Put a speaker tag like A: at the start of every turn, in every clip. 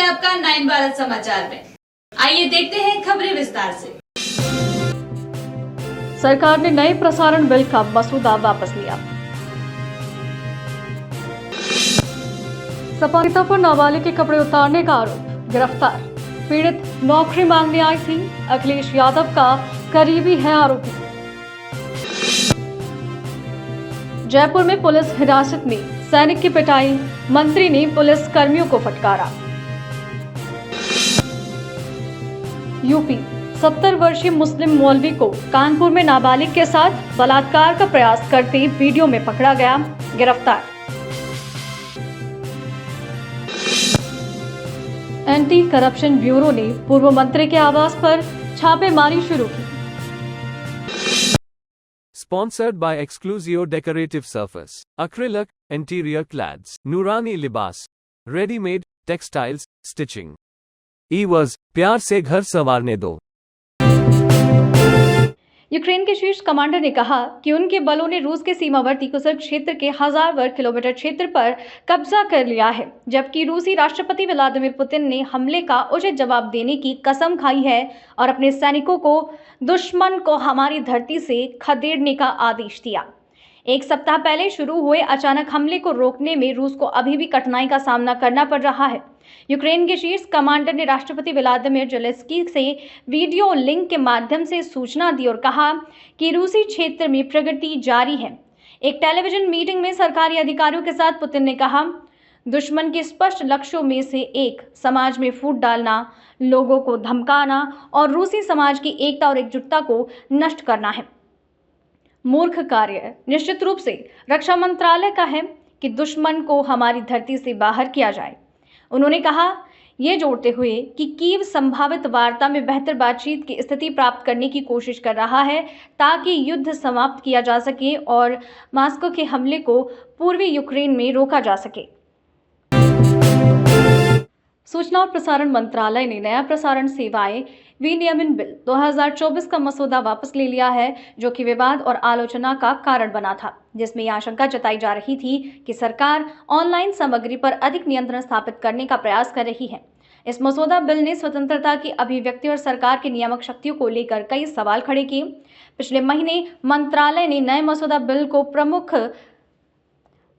A: आपका 9 भारत समाचार में। आइए देखते हैं खबरें विस्तार से।
B: सरकार ने नए प्रसारण बिल का मसौदा वापस लिया। सपा नेता पर नाबालिग के कपड़े उतारने का आरोप, गिरफ्तार। पीड़ित नौकरी मांगने आई थी। अखिलेश यादव का करीबी है आरोपी। जयपुर में पुलिस हिरासत में, सैनिक की पिटाई, मंत्री ने पुलिस कर्मियों को फटकारा। यूपी 70 वर्षीय मुस्लिम मौलवी को कानपुर में नाबालिग के साथ बलात्कार का प्रयास करते वीडियो में पकड़ा गया, गिरफ्तार। एंटी करप्शन ब्यूरो ने पूर्व मंत्री के आवास पर छापेमारी शुरू की।
C: Sponsored by Exclusio Decorative Surface, Acrylic, Interior Clads, Nurani Libas, Ready-made, Textiles, Stitching. E-was, प्यार से घर संवारने दो।
B: यूक्रेन के शीर्ष कमांडर ने कहा कि उनके बलों ने रूस के सीमावर्ती कुशल क्षेत्र के 1000 वर्ग किलोमीटर क्षेत्र पर कब्जा कर लिया है, जबकि रूसी राष्ट्रपति व्लादिमीर पुतिन ने हमले का उचित जवाब देने की कसम खाई है और अपने सैनिकों को दुश्मन को हमारी धरती से खदेड़ने का आदेश दिया। एक सप्ताह पहले शुरू हुए अचानक हमले को रोकने में रूस को अभी भी कठिनाई का सामना करना पड़ रहा है। यूक्रेन के शीर्ष कमांडर ने राष्ट्रपति व्लादिमीर ज़ेलेंस्की से वीडियो लिंक के माध्यम से सूचना दी और कहा कि रूसी क्षेत्र में प्रगति जारी है। एक टेलीविजन मीटिंग में सरकारी अधिकारियों के साथ पुतिन ने कहा, दुश्मन के स्पष्ट लक्ष्यों में से एक समाज में फूट डालना, लोगों को धमकाना और रूसी समाज की एकता और एकजुटता को नष्ट करना है। मूर्ख कार्य। निश्चित रूप से रक्षा मंत्रालय का है कि दुश्मन को हमारी धरती से बाहर किया जाए। उन्होंने कहा, ये जोड़ते हुए कि कीव संभावित वार्ता में बेहतर बातचीत की स्थिति प्राप्त करने की कोशिश कर रहा है ताकि युद्ध समाप्त किया जा सके और मॉस्को के हमले को पूर्वी यूक्रेन में रोका जा सके। सूचना और प्रसारण मंत्रालय ने नया प्रसारण सेवाएं विनियमन बिल 2024 का मसौदा वापस ले लिया है, जो कि विवाद और आलोचना का कारण बना था, जिसमें यह आशंका जताई जा रही थी कि सरकार ऑनलाइन सामग्री पर अधिक नियंत्रण स्थापित करने का प्रयास कर रही है। इस मसौदा बिल ने स्वतंत्रता की अभिव्यक्ति और सरकार की नियामक शक्तियों को लेकर कई सवाल खड़े किए। पिछले महीने मंत्रालय ने नए मसौदा बिल को प्रमुख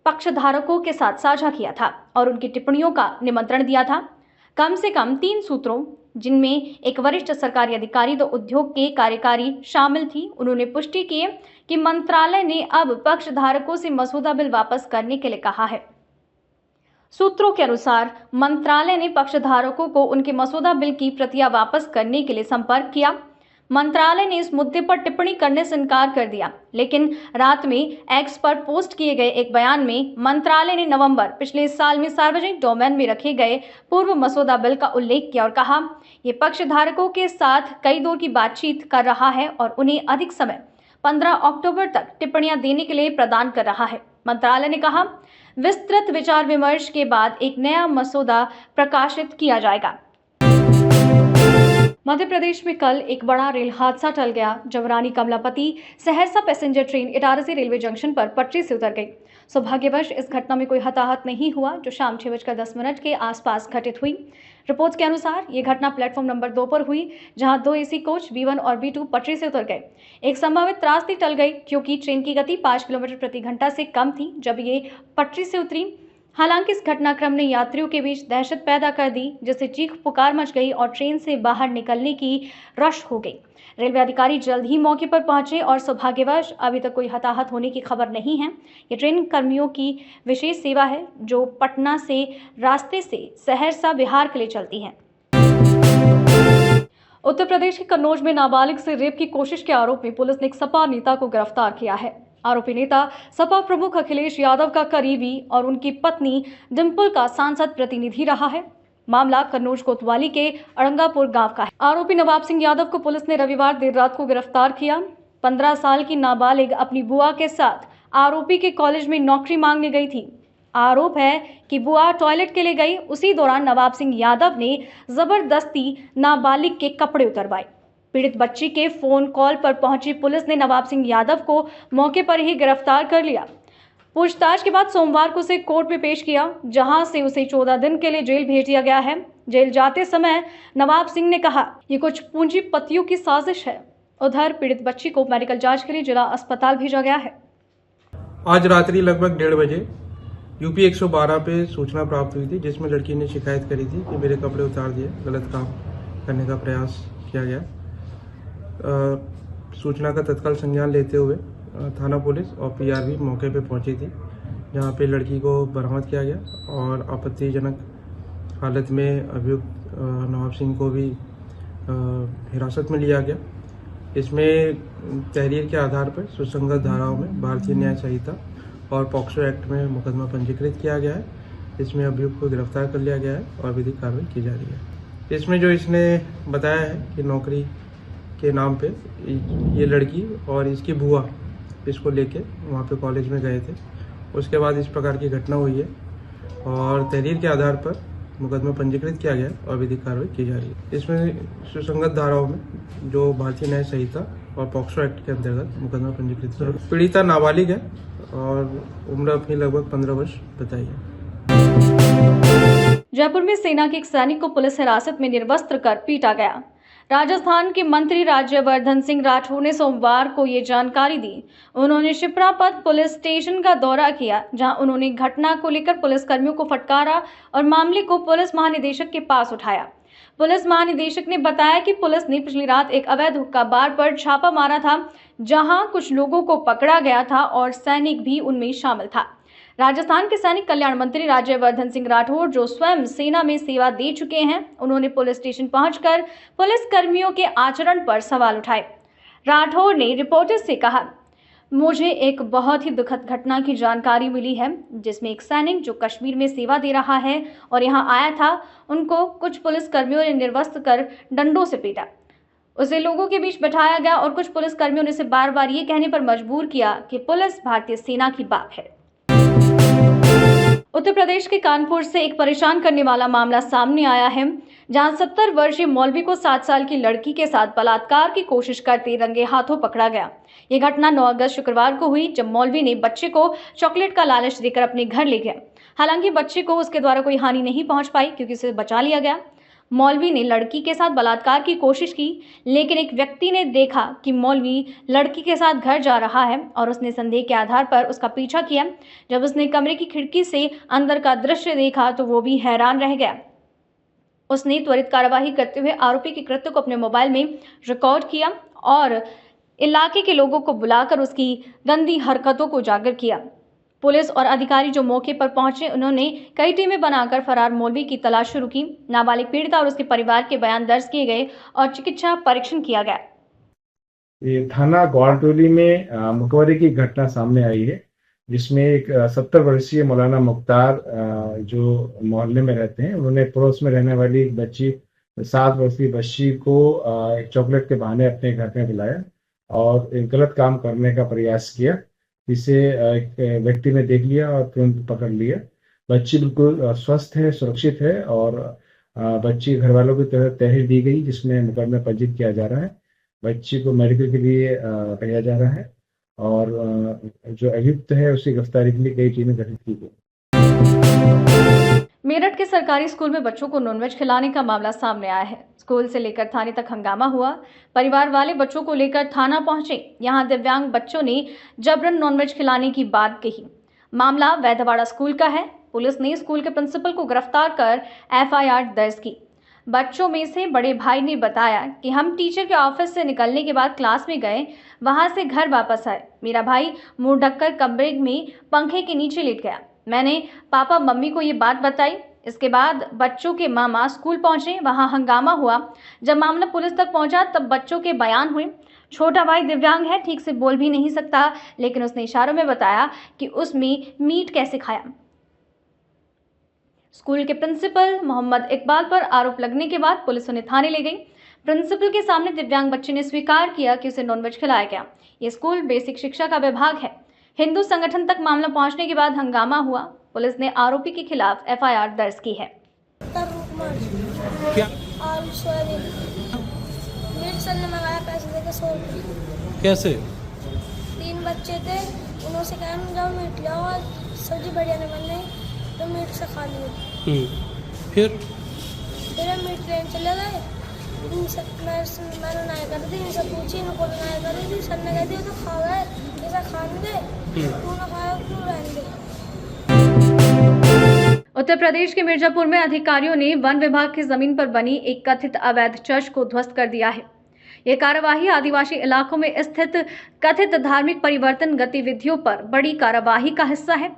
B: पक्षधारकों के साथ साझा किया था और उनकी टिप्पणियों का निमंत्रण दिया था। कम से कम 3 सूत्रों, जिनमें एक वरिष्ठ सरकारी अधिकारी तो उद्योग के कार्यकारी शामिल थी, उन्होंने पुष्टि की कि मंत्रालय ने अब पक्षधारकों से मसौदा बिल वापस करने के लिए कहा है। सूत्रों के अनुसार मंत्रालय ने पक्षधारकों को उनके मसौदा बिल की प्रतियां वापस करने के लिए संपर्क किया। मंत्रालय ने इस मुद्दे पर टिप्पणी करने से इनकार कर दिया, लेकिन रात में एक्स पर पोस्ट किए गए एक बयान में मंत्रालय ने नवंबर पिछले साल में सार्वजनिक डोमेन में रखे गए पूर्व मसौदा बिल का उल्लेख किया और कहा, ये पक्षधारकों के साथ कई दौर की बातचीत कर रहा है और उन्हें अधिक समय 15 अक्टूबर तक टिप्पणियां देने के लिए प्रदान कर रहा है। मंत्रालय ने कहा, विस्तृत विचार विमर्श के बाद एक नया मसौदा प्रकाशित किया जाएगा। मध्य प्रदेश में कल एक बड़ा रेल हादसा टल गया जब Rani Kamlapati Saharsa passenger train Itarsi railway junction पर पटरी से उतर गई। सौभाग्यवश इस घटना में कोई हताहत नहीं हुआ, जो शाम 6:10 के आसपास घटित हुई। रिपोर्ट्स के अनुसार ये घटना प्लेटफॉर्म नंबर 2 पर हुई, जहां 2 एसी कोच B1 और B2 पटरी से उतर गए। एक संभावित त्रासदी टल गई क्योंकि ट्रेन की गति 5 किलोमीटर प्रति घंटा से कम थी जब ये पटरी से उतरी। हालांकि इस घटनाक्रम ने यात्रियों के बीच दहशत पैदा कर दी, जिससे चीख पुकार मच गई और ट्रेन से बाहर निकलने की रश हो गई। रेलवे अधिकारी जल्द ही मौके पर पहुंचे और सौभाग्यवश अभी तक कोई हताहत होने की खबर नहीं है। ये ट्रेन कर्मियों की विशेष सेवा है जो पटना से रास्ते से सहरसा बिहार के लिए चलती है। उत्तर प्रदेश के कन्नौज में नाबालिग से रेप की कोशिश के आरोप में पुलिस ने एक सपा नेता को गिरफ्तार किया है। आरोपी नेता सपा प्रमुख अखिलेश यादव का करीबी और उनकी पत्नी डिंपल का सांसद प्रतिनिधि रहा है। मामला कन्नौज कोतवाली के अड़ंगापुर गांव का है। आरोपी नवाब सिंह यादव को पुलिस ने रविवार देर रात को गिरफ्तार किया। 15 साल की नाबालिग अपनी बुआ के साथ आरोपी के कॉलेज में नौकरी मांगने गई थी। आरोप है कि बुआ टॉयलेट के लिए गई, उसी दौरान नवाब सिंह यादव ने जबरदस्ती नाबालिग के कपड़े उतरवाए। पीड़ित बच्ची के फोन कॉल पर पहुंची पुलिस ने नवाब सिंह यादव को मौके पर ही गिरफ्तार कर लिया। पूछताछ के बाद सोमवार को उसे कोर्ट में पेश किया, जहां से उसे 14 दिन के लिए जेल भेज दिया गया है। जेल जाते समय नवाब सिंह ने कहा, ये कुछ पूंजीपतियों की साजिश है। उधर पीड़ित बच्ची को मेडिकल जांच के लिए जिला अस्पताल भेजा गया है।
D: आज रात्रि लगभग 1:30 बजे यूपी 112 पे सूचना प्राप्त हुई थी, जिसमें लड़की ने शिकायत करी थी कि मेरे कपड़े उतार दिए, गलत काम करने का प्रयास किया गया। सूचना का तत्काल संज्ञान लेते हुए थाना पुलिस और पीआरबी मौके पे पहुंची थी, जहां पे लड़की को बरामद किया गया और आपत्तिजनक हालत में अभियुक्त नवाब सिंह को भी हिरासत में लिया गया। इसमें तहरीर के आधार पर सुसंगत धाराओं में भारतीय न्याय संहिता और पॉक्सो एक्ट में मुकदमा पंजीकृत किया गया है। इसमें अभियुक्त को गिरफ्तार कर लिया गया है और विधिक कार्रवाई की जा रही है। इसमें जो इसने बताया है कि नौकरी के नाम पे ये लड़की और इसकी बुआ इसको लेके वहाँ पे कॉलेज में गए थे। उसके बाद इस प्रकार की घटना हुई है और तहरीर के आधार पर मुकदमा पंजीकृत किया गया और विधिक कार्रवाई की जा रही है। इसमें सुसंगत धाराओं में जो भारतीय न्याय संहिता और पॉक्सो एक्ट के अंतर्गत मुकदमा पंजीकृत किया। पीड़िता नाबालिग है और उम्र अपनी लगभग 15 वर्ष बताई है।
B: जयपुर में सेना के एक सैनिक को पुलिस हिरासत में निर्वस्त्र कर पीटा गया। राजस्थान के मंत्री राज्यवर्धन सिंह राठौर ने सोमवार को ये जानकारी दी। उन्होंने शिप्रापत पुलिस स्टेशन का दौरा किया, जहां उन्होंने घटना को लेकर पुलिसकर्मियों को फटकारा और मामले को पुलिस महानिदेशक के पास उठाया। पुलिस महानिदेशक ने बताया कि पुलिस ने पिछली रात एक अवैध हुक्का बार पर छापा मारा था, जहां कुछ लोगों को पकड़ा गया था और सैनिक भी उनमें शामिल था। राजस्थान के सैनिक कल्याण मंत्री राज्यवर्धन सिंह राठौर, जो स्वयं सेना में सेवा दे चुके हैं, उन्होंने पुलिस स्टेशन पहुंचकर पुलिस कर्मियों के आचरण पर सवाल उठाए। राठौर ने रिपोर्टर्स से कहा, मुझे एक बहुत ही दुखद घटना की जानकारी मिली है, जिसमें एक सैनिक जो कश्मीर में सेवा दे रहा है और यहां आया था, उनको कुछ पुलिस कर्मियों ने निर्वस्त्र कर डंडों से पीटा। उसे लोगों के बीच बैठाया गया और कुछ पुलिस कर्मियों ने उसे बार बार ये कहने पर मजबूर किया कि पुलिस भारतीय सेना की बाप है। उत्तर प्रदेश के कानपुर से एक परेशान करने वाला मामला सामने आया है, जहां 70 वर्षीय मौलवी को 7 साल की लड़की के साथ बलात्कार की कोशिश करते रंगे हाथों पकड़ा गया। ये घटना 9 अगस्त शुक्रवार को हुई, जब मौलवी ने बच्चे को चॉकलेट का लालच देकर अपने घर ले गया। हालांकि बच्चे को उसके द्वारा कोई हानि नहीं पहुंच पाई, क्योंकि उसे बचा लिया गया। मौलवी ने लड़की के साथ बलात्कार की कोशिश की, लेकिन एक व्यक्ति ने देखा कि मौलवी लड़की के साथ घर जा रहा है और उसने संदेह के आधार पर उसका पीछा किया। जब उसने कमरे की खिड़की से अंदर का दृश्य देखा तो वो भी हैरान रह गया। उसने त्वरित कार्यवाही करते हुए आरोपी के कृत्य को अपने मोबाइल में रिकॉर्ड किया और इलाके के लोगों को बुलाकर उसकी गंदी हरकतों को उजागर किया। पुलिस और अधिकारी जो मौके पर पहुंचे, उन्होंने कई टीमें बनाकर फरार मौलवी की तलाश शुरू की। नाबालिग पीड़िता और उसके परिवार के बयान दर्ज किए गए और चिकित्सा परीक्षण किया गया।
E: ये थाना ग्वालटोली में मुखबरी की घटना सामने आई है, जिसमें एक 70 वर्षीय मौलाना मुख्तार जो मोहल्ले में रहते हैं, उन्होंने पड़ोस में रहने वाली एक बच्ची 7 वर्षीय बच्ची को एक चॉकलेट के बहाने अपने घर में बुलाया और एक गलत काम करने का प्रयास किया। इसे एक व्यक्ति ने देख लिया और तुरंत पकड़ लिया। बच्ची बिल्कुल स्वस्थ है, सुरक्षित है और बच्ची घर वालों की तरफ तहरीर दी गई, जिसमें मुकदमा पंजीकृत किया जा रहा है। बच्ची को मेडिकल के लिए भेजा जा रहा है और जो अभियुक्त है उसकी गिरफ्तारी के लिए कई टीमें गठित की गई।
B: मेरठ के सरकारी स्कूल में बच्चों को नॉनवेज खिलाने का मामला सामने आया है। स्कूल से लेकर थाने तक हंगामा हुआ। परिवार वाले बच्चों को लेकर थाना पहुंचे। यहां दिव्यांग बच्चों ने जबरन नॉनवेज खिलाने की बात कही। मामला वैधवाड़ा स्कूल का है। पुलिस ने स्कूल के प्रिंसिपल को गिरफ्तार कर FIR दर्ज की। बच्चों में से बड़े भाई ने बताया कि हम टीचर के ऑफिस से निकलने के बाद क्लास में गए, वहां से घर वापस आए। मेरा भाई मुंह ढककर कमरे में पंखे के नीचे लेट गया। मैंने पापा मम्मी को ये बात बताई। इसके बाद बच्चों के मामा स्कूल पहुंचे, वहां हंगामा हुआ। जब मामला पुलिस तक पहुंचा तब बच्चों के बयान हुए। छोटा भाई दिव्यांग है, ठीक से बोल भी नहीं सकता, लेकिन उसने इशारों में बताया कि उसमें मीट कैसे खाया। स्कूल के प्रिंसिपल मोहम्मद इकबाल पर आरोप लगने के बाद पुलिस उन्हें थाने ले गई। प्रिंसिपल के सामने दिव्यांग बच्चे ने स्वीकार किया कि उसे नॉनवेज खिलाया गया। ये स्कूल बेसिक शिक्षा का विभाग है। हिंदू संगठन तक मामला पहुंचने के बाद हंगामा हुआ। पुलिस ने आरोपी के खिलाफ FIR दर्ज की है।
F: क्या
G: आलू सोयाबीन मीट सर ने मंगाया, पैसे देकर 100 रुपये।
F: कैसे?
G: 3 बच्चे थे,
F: उन्होंने कहा जब मीट लिया और सब्जी बढ़िया नहीं बन रही तो मीट से खा लिए।
G: फिर
F: हम मीट लेने चले गए। मैंने नाई कर दी, इनसे पूछी, इनको भी नाई कर दी। सर ने कह दिया तो खा गए, ऐसा खाने दे, तूने खाया क्यों रहने दे।
B: उत्तर प्रदेश के मिर्जापुर में अधिकारियों ने वन विभाग की जमीन पर बनी एक कथित अवैध चर्च को ध्वस्त कर दिया है। यह कार्यवाही आदिवासी इलाकों में स्थित कथित धार्मिक परिवर्तन गतिविधियों पर बड़ी कार्यवाही का हिस्सा है।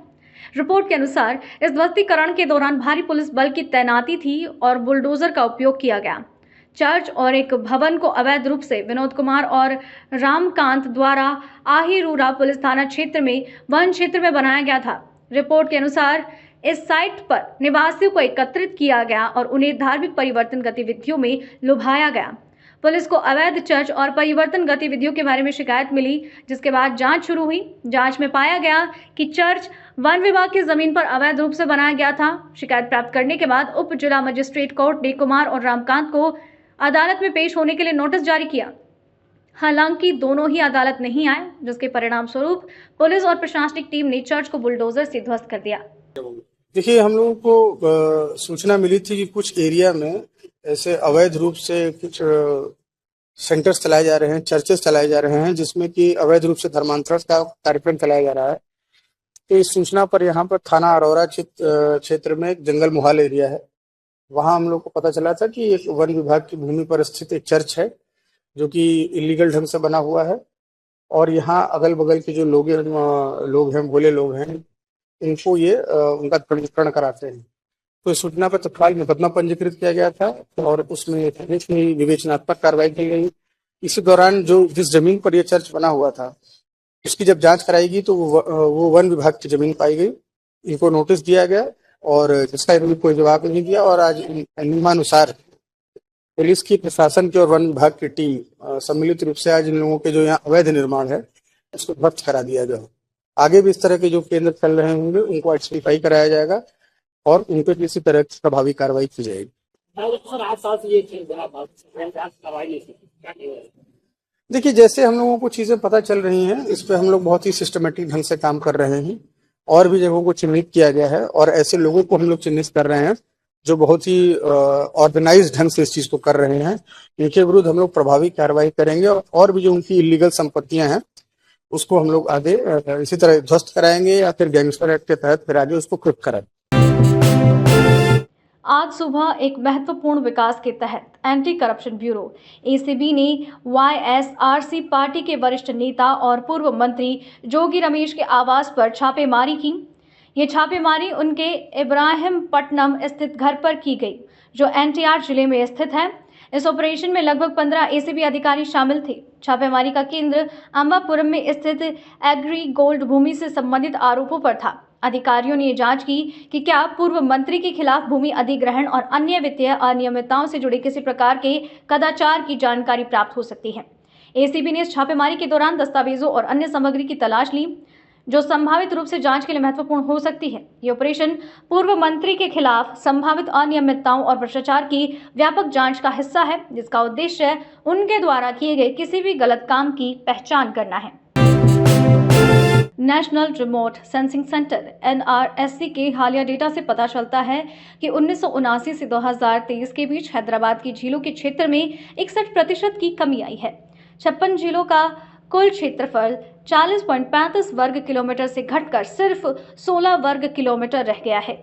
B: रिपोर्ट के अनुसार इस ध्वस्तीकरण के दौरान भारी पुलिस बल की तैनाती थी और बुलडोजर का उपयोग किया गया। चर्च और एक भवन को अवैध रूप से विनोद कुमार और रामकांत द्वारा आहिरूरा पुलिस थाना क्षेत्र में वन क्षेत्र में बनाया गया था। रिपोर्ट के अनुसार इस साइट पर निवासियों को एकत्रित किया गया और उन्हें धार्मिक परिवर्तन गतिविधियों में लुभाया गया। पुलिस को अवैध चर्च और परिवर्तन गतिविधियों के बारे में शिकायत मिली, जिसके बाद जांच शुरू हुई। जांच में पाया गया कि चर्च वन विभाग की जमीन पर अवैध रूप से बनाया गया था। शिकायत प्राप्त करने के बाद उप जिला मजिस्ट्रेट कोर्ट ने कुमार और रामकांत को अदालत में पेश होने के लिए नोटिस जारी किया। हालांकि दोनों ही अदालत नहीं आए, जिसके परिणाम स्वरूप पुलिस और प्रशासनिक टीम ने चर्च को बुलडोजर से ध्वस्त कर दिया।
H: देखिए, हम लोगों को सूचना मिली थी कि कुछ एरिया में ऐसे अवैध रूप से कुछ सेंटर्स चलाए जा रहे हैं, चर्चेस चलाए जा रहे हैं, जिसमें कि अवैध रूप से धर्मांतरण का कार्यक्रम चलाया जा रहा है। तो इस सूचना पर यहाँ पर थाना अरोरा क्षेत्र में एक जंगल मोहाल एरिया है, वहाँ हम लोग को पता चला था कि एक वन विभाग की भूमि पर स्थित एक चर्च है जो कि इलीगल ढंग से बना हुआ है। और यहाँ अगल बगल के जो लोग हैं, भोले लोग हैं, इनको ये उनका पंजीकरण कराते हैं। तो इस सूचना पर तत्काल मुकदमा पंजीकृत किया गया था और उसमें विवेचनात्मक कार्रवाई की गई। इसी दौरान जिस जमीन पर यह चर्च बना हुआ था उसकी जब जांच कराई गई तो वो वन विभाग की जमीन पाई गई। इनको नोटिस दिया गया और जिसका इन्होंने कोई जवाब नहीं दिया और आज नियमानुसार पुलिस की, प्रशासन की और वन विभाग की टीम सम्मिलित रूप से आज इन लोगों के जो यहाँ अवैध निर्माण है उसको ध्वस्त करा दिया गया। आगे भी इस तरह के जो केंद्र चल रहे होंगे उनको आइडेंटिफाई कराया जाएगा और उन पर किसी तरह की प्रभावी कार्रवाई की जाएगी। देखिए, जैसे हम लोगों को चीजें पता चल रही हैं, इस पे हम लोग बहुत ही सिस्टमेटिक ढंग से काम कर रहे हैं और भी जगहों को चिन्हित किया गया है और ऐसे लोगों को हम लोग चिन्हित कर रहे हैं जो बहुत ही ऑर्गेनाइज्ड ढंग से इस चीज को कर रहे हैं। इनके विरुद्ध हम लोग प्रभावी कार्रवाई करेंगे और भी जो उनकी इलीगल संपत्तियां हैं उसको हम लोग आगे इसी तरह ध्वस्त कराएंगे या फिर गैंगस्टर एक्ट के तहत फिर आगे उसको क्रिप्ट कराएंगे।
B: आज सुबह एक महत्वपूर्ण विकास के तहत एंटी करप्शन ब्यूरो एसीबी ने वाईएसआरसी पार्टी के वरिष्ठ नेता और पूर्व मंत्री जोगी रमेश के आवास पर छापेमारी की। ये छापेमारी उनके इब्राहिमपट्टनम स्थित घर पर की गई, जो एनटीआर जिले में स्थित है। इस ऑपरेशन में लगभग 15 एसीबी अधिकारी शामिल थे। छापेमारी का केंद्र अंबापुरम में स्थित एग्री गोल्ड भूमि से संबंधित आरोपों पर था। अधिकारियों ने जांच की कि क्या पूर्व मंत्री के खिलाफ भूमि अधिग्रहण और अन्य वित्तीय अनियमितताओं से जुड़े किसी प्रकार के कदाचार की जानकारी प्राप्त हो सकती है। एसीबी ने इस छापेमारी के दौरान दस्तावेजों और अन्य सामग्री की तलाश ली, जो संभावित रूप से जांच के लिए महत्वपूर्ण हो सकती है। ये ऑपरेशन पूर्व मंत्री के खिलाफ संभावित अनियमितताओं और भ्रष्टाचार की व्यापक जांच का हिस्सा है, जिसका उद्देश्य उनके द्वारा किए गए किसी भी गलत काम की पहचान करना है। National remote sensing centre NRSC के हालिया डेटा से पता चलता है कि 1979 से 2023 के बीच हैदराबाद की झीलों के क्षेत्र में 61% की कमी आई है। 56 झीलों का कुल क्षेत्रफल 40.35 वर्ग किलोमीटर से घटकर सिर्फ 16 वर्ग किलोमीटर रह गया है।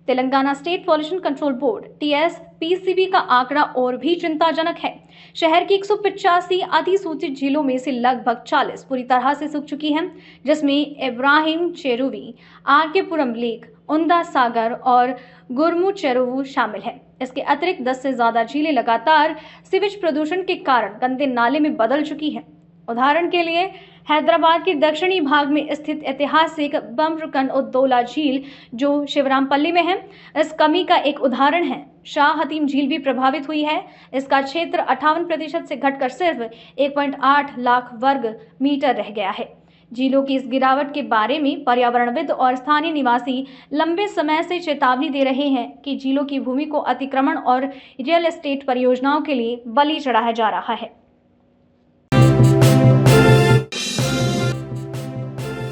B: Telangana state pollution control board TSPCB का आंकड़ा और भी चिंताजनक है। शहर की 185 अधिसूचित झीलों में से लगभग 40 पूरी तरह से सूख चुकी हैं, जिसमें इब्राहिम चेरुवी, RK पुरम लेक, उंदा सागर और गुरमू चेरुवू शामिल है। इसके अतिरिक्त 10 से ज्यादा झीलें लगातार सीवेज प्रदूषण के कारण गंदे नाले में बदल चुकी हैं। उदाहरण के लिए हैदराबाद के दक्षिणी भाग में स्थित ऐतिहासिक बम्रकन उद्दौला झील, जो शिवरामपल्ली में है, इस कमी का एक उदाहरण है। शाह हतीम झील भी प्रभावित हुई है। इसका क्षेत्र 58% से घटकर सिर्फ 1.8 लाख वर्ग मीटर रह गया है। झीलों की इस गिरावट के बारे में पर्यावरणविद और स्थानीय निवासी लंबे समय से चेतावनी दे रहे हैं कि झीलों की भूमि को अतिक्रमण और रियल एस्टेट परियोजनाओं के लिए बलि चढ़ाया जा रहा है।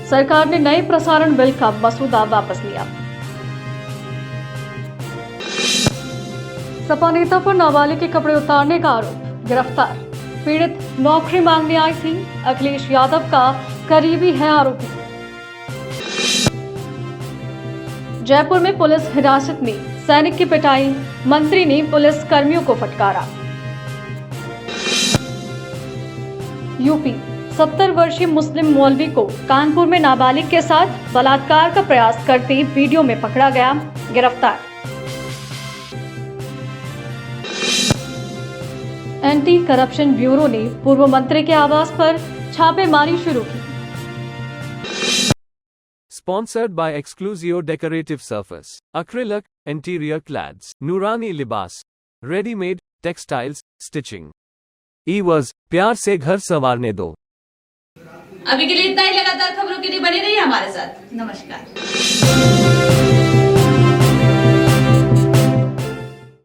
B: सरकार ने नए प्रसारण बिल का मसौदा वापस लिया। सपा नेता पर नाबालिग के कपड़े उतारने का आरोप, गिरफ्तार। पीड़ित नौकरी मांगने आई थी। अखिलेश यादव का करीबी है आरोपी। जयपुर में पुलिस हिरासत में सैनिक की पिटाई, मंत्री ने पुलिस कर्मियों को फटकारा। यूपी 70 वर्षीय मुस्लिम मौलवी को कानपुर में नाबालिग के साथ बलात्कार का प्रयास करते वीडियो में पकड़ा गया, गिरफ्तार। एंटी करप्शन ब्यूरो ने पूर्व मंत्री के आवास पर छापेमारी शुरू की।
C: Sponsored by Exclusio Decorative Surface, Acrylic, Interior Clads, Nurani Libas, Ready-made, Textiles, Stitching. E-was, प्यार से घर संवारने दो।
A: अभी के लिए इतना ही। लगातार खबरों के लिए बने रहिए हमारे साथ। नमस्कार।